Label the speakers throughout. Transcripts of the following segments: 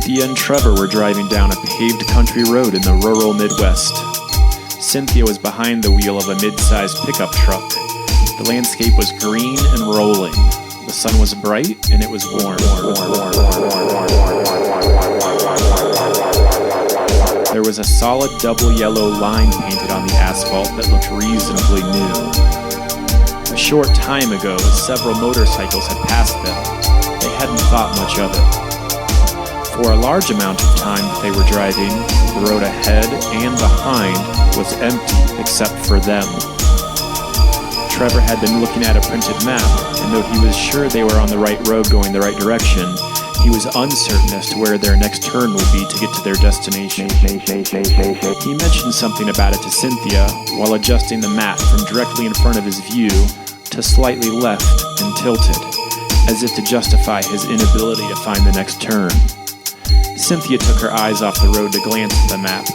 Speaker 1: Cynthia and Trevor were driving down a paved country road in the rural Midwest. Cynthia was behind the wheel of a mid-sized pickup truck. The landscape was green and rolling. The sun was bright and it was warm. There was a solid double yellow line painted on the asphalt that looked reasonably new. A short time ago, several motorcycles had passed them. They hadn't thought much of it. For a large amount of time that they were driving, the road ahead and behind was empty except for them. Trevor had been looking at a printed map, and though he was sure they were on the right road going the right direction, he was uncertain as to where their next turn would be to get to their destination. He mentioned something about it to Cynthia while adjusting the map from directly in front of his view to slightly left and tilted, as if to justify his inability to find the next turn. Cynthia took her eyes off the road to glance at the map,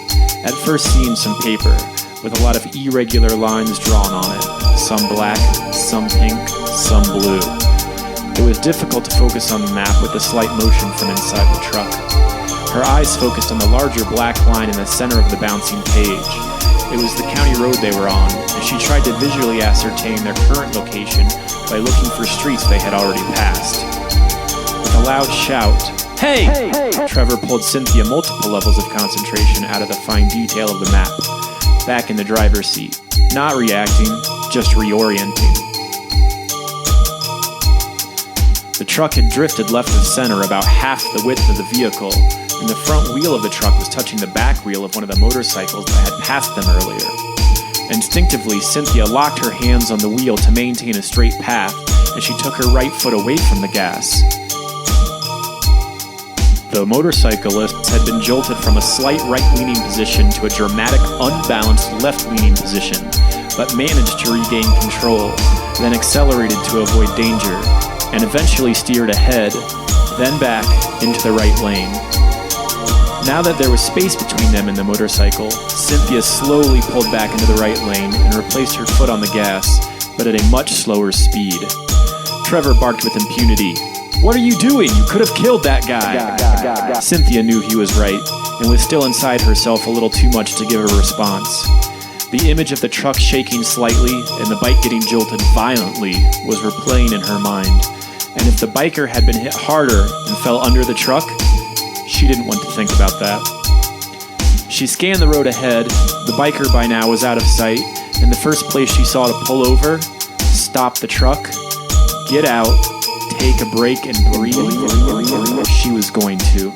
Speaker 1: at first seeing some paper with a lot of irregular lines drawn on it, some black, some pink, some blue. It was difficult to focus on the map with the slight motion from inside the truck. Her eyes focused on the larger black line in the center of the bouncing page. It was the county road they were on, and she tried to visually ascertain their current location by looking for streets they had already passed. With a loud shout, "Hey!" Trevor pulled Cynthia multiple levels of concentration out of the fine detail of the map, back in the driver's seat, not reacting, just reorienting. The truck had drifted left of center about half the width of the vehicle, and the front wheel of the truck was touching the back wheel of one of the motorcycles that had passed them earlier. Instinctively, Cynthia locked her hands on the wheel to maintain a straight path, and she took her right foot away from the gas. The motorcyclists had been jolted from a slight right-leaning position to a dramatic, unbalanced left-leaning position, but managed to regain control, then accelerated to avoid danger, and eventually steered ahead, then back into the right lane. Now that there was space between them and the motorcycle, Cynthia slowly pulled back into the right lane and replaced her foot on the gas, but at a much slower speed. Trevor barked with impunity. "What are you doing? You could have killed that guy." Cynthia knew he was right, and was still inside herself a little too much to give a response. The image of the truck shaking slightly and the bike getting jolted violently was replaying in her mind, and if the biker had been hit harder and fell under the truck, she didn't want to think about that. She scanned the road ahead. The biker by now was out of sight, and the first place she saw to pull over, stop the truck, get out, take a break and breathe, she was going to.